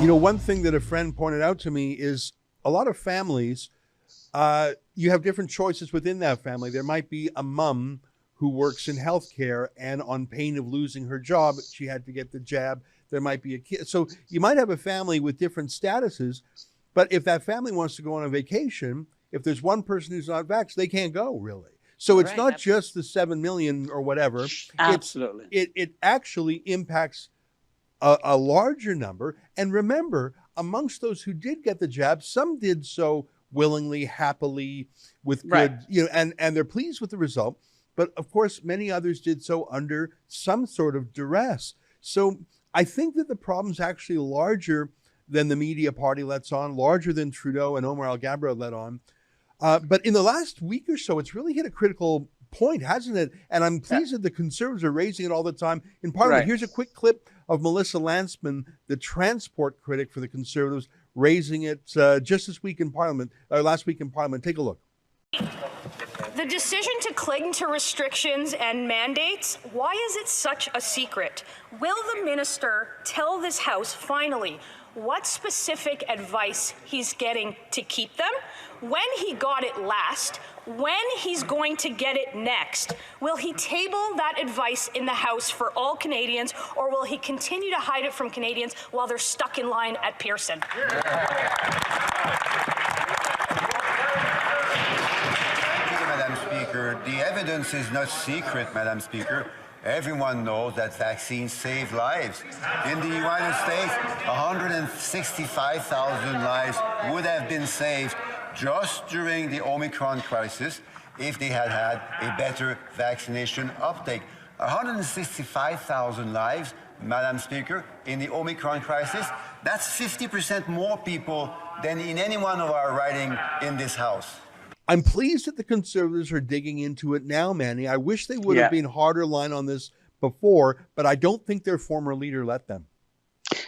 You know, one thing that a friend pointed out to me is a lot of families, you have different choices within that family. There might be a mom who works in healthcare, and on pain of losing her job, she had to get the jab. There might be a kid. So you might have a family with different statuses, but if that family wants to go on a vacation, if there's one person who's not vaxxed, they can't go, really. So it's not just the 7 million or whatever. Absolutely. It actually impacts a larger number. And remember, amongst those who did get the jab, some did so willingly, happily, with good, and they're pleased with the result. But of course, many others did so under some sort of duress. So I think that the problem's actually larger than the media party lets on, larger than Trudeau and Omar Al-Gabra let on. But in the last week or so, it's really hit a critical point, hasn't it? And I'm pleased that the Conservatives are raising it all the time in Parliament. Here's a quick clip of Melissa Lantsman, the transport critic for the Conservatives, raising it just this week in Parliament, last week in Parliament. Take a look. The decision to cling to restrictions and mandates, why is it such a secret? Will the minister tell this House finally what specific advice he's getting to keep them, when he got it last, when he's going to get it next? Will he table that advice in the House for all Canadians, or will he continue to hide it from Canadians while they're stuck in line at Pearson? Madam Speaker, the evidence is not secret, Madam Speaker. Everyone knows that vaccines save lives. In the United States, 165,000 lives would have been saved just during the Omicron crisis if they had had a better vaccination uptake. 165,000 lives, Madam Speaker, in the Omicron crisis, that's 50% more people than in any one of our riding in this House. I'm pleased that the Conservatives are digging into it now, Manny. I wish they would have been harder line on this before, but I don't think their former leader let them.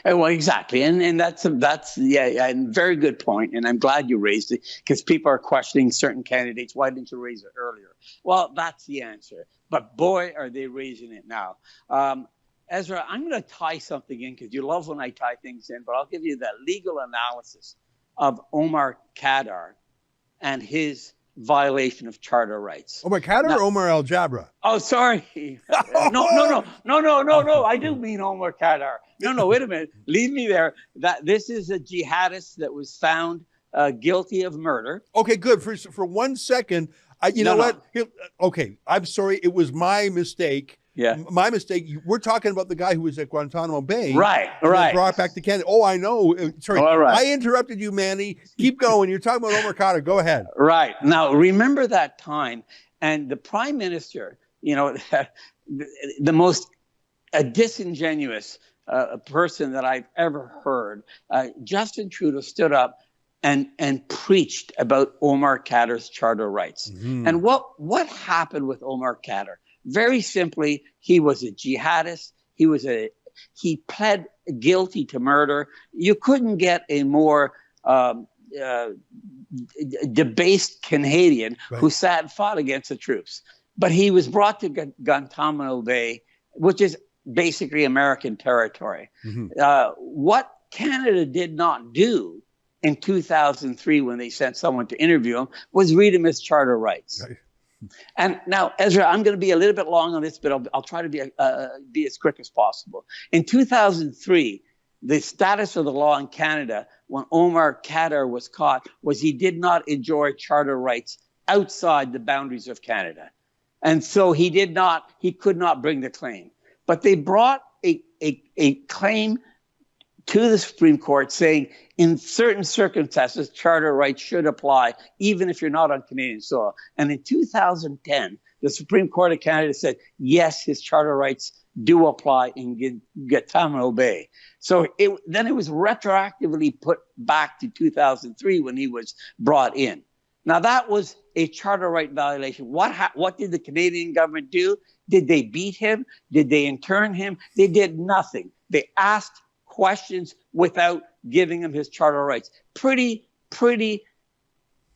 Well, exactly. And that's a very good point. And I'm glad you raised it, because people are questioning certain candidates. Why didn't you raise it earlier? Well, that's the answer. But boy, are they raising it now. Ezra, I'm going to tie something in, because you love when I tie things in, but I'll give you the legal analysis of Omar Khadr and his violation of charter rights. Omar Khadr or Omar Al-Jabra? Oh, sorry. No. I do mean Omar Khadr. No, wait a minute. Leave me there. This is a jihadist that was found guilty of murder. Okay, good. For 1 second, what? Okay, I'm sorry. It was my mistake. Yeah. My mistake. We're talking about the guy who was at Guantanamo Bay. Right. Brought back to Canada. Oh, I know. Sorry. All right. I interrupted you, Manny. Keep going. You're talking about Omar Khadr. Go ahead. Right. Now, remember that time. And the Prime Minister, the most disingenuous person that I've ever heard, Justin Trudeau, stood up and preached about Omar Khadr's charter rights. Mm-hmm. And what happened with Omar Khadr? Very simply, he was a jihadist. He pled guilty to murder. You couldn't get a more debased Canadian who sat and fought against the troops. But he was brought to Guantanamo Bay, which is basically American territory. Mm-hmm. What Canada did not do in 2003, when they sent someone to interview him, was read him his charter rights. Right. And now, Ezra, I'm going to be a little bit long on this, but I'll try to be as quick as possible. In 2003, the status of the law in Canada when Omar Khadr was caught was he did not enjoy charter rights outside the boundaries of Canada. And so he could not bring the claim. But they brought a claim to the Supreme Court saying in certain circumstances, charter rights should apply, even if you're not on Canadian soil. And in 2010, the Supreme Court of Canada said, yes, his charter rights do apply in Guantanamo Bay. So then it was retroactively put back to 2003 when he was brought in. Now, that was a charter right violation. What did the Canadian government do? Did they beat him? Did they intern him? They did nothing. They asked questions without giving him his charter rights. Pretty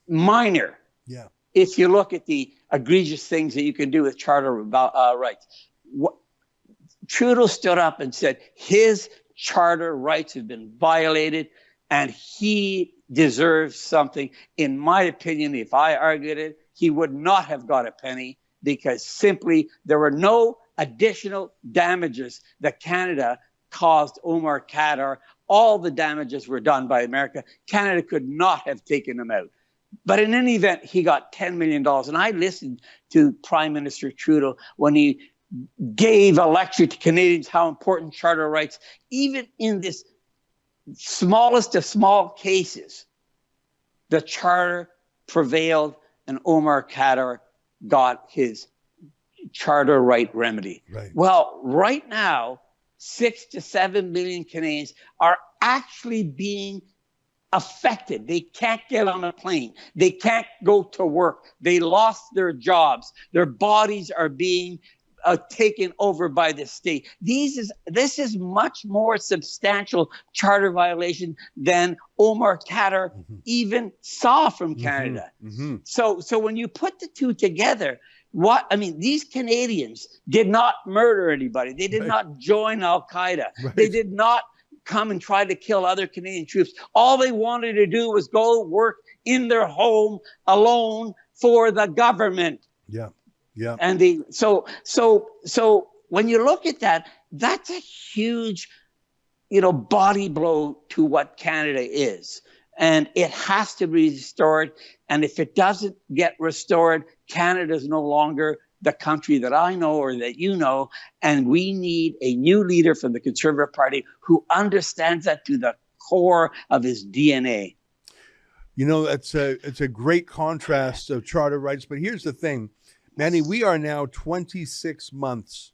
minor. Yeah. If you look at the egregious things that you can do with charter rights. Trudeau stood up and said his charter rights have been violated, and he deserves something. In my opinion, if I argued it, he would not have got a penny, because simply there were no additional damages that Canada caused Omar Khadr. All the damages were done by America. Canada could not have taken them out. But in any event, he got $10 million. And I listened to Prime Minister Trudeau when he gave a lecture to Canadians how important charter rights, even in this smallest of small cases, the charter prevailed and Omar Khadr got his charter right remedy. Right. Well, right now, 6 to 7 million Canadians are actually being affected. They can't get on a plane. They can't go to work. They lost their jobs. Their bodies are being taken over by the state. This is much more substantial charter violation than Omar Khadr even saw from Canada. So when you put the two together, these Canadians did not murder anybody. They did not join Al Qaeda. They did not come and try to kill other Canadian troops. All they wanted to do was go work in their home alone for the government. Yeah. Yeah. And so when you look at that, that's a huge, body blow to what Canada is. And it has to be restored. And if it doesn't get restored, Canada is no longer the country that I know or that you know. And we need a new leader from the Conservative Party who understands that to the core of his DNA. It's a great contrast of charter rights. But here's the thing, Manny, we are now 26 months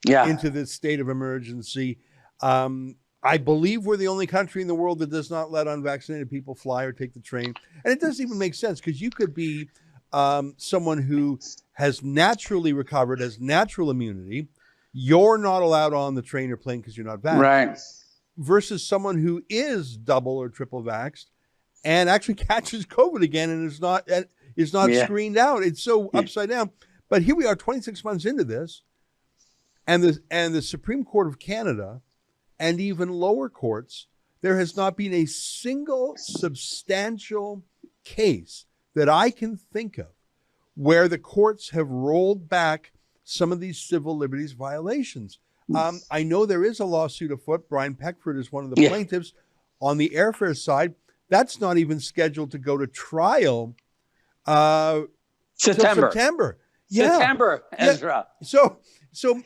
into this state of emergency. I believe we're the only country in the world that does not let unvaccinated people fly or take the train. And it doesn't even make sense, because you could be someone who has naturally recovered, has natural immunity. You're not allowed on the train or plane because you're not vaccinated. Right. Versus someone who is double or triple vaxxed and actually catches COVID again and is not screened out. It's so upside down. But here we are 26 months into this, and the Supreme Court of Canada and even lower courts, there has not been a single substantial case that I can think of where the courts have rolled back some of these civil liberties violations. I know there is a lawsuit afoot. Brian Peckford is one of the plaintiffs on the airfare side. That's not even scheduled to go to trial September. September, Ezra. So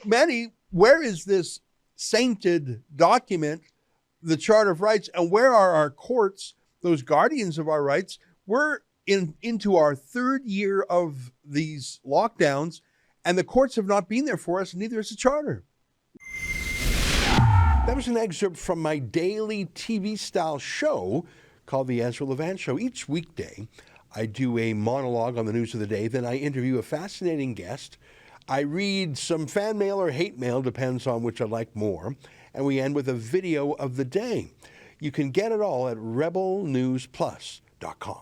Manny, where is this sainted document, the Charter of Rights, and where are our courts, those guardians of our rights? We're into our third year of these lockdowns, and the courts have not been there for us, and neither has the Charter. That was an excerpt from my daily TV-style show called The Ezra Levant Show. Each weekday, I do a monologue on the news of the day, then I interview a fascinating guest. I read some fan mail or hate mail, depends on which I like more, and we end with a video of the day. You can get it all at rebelnewsplus.com.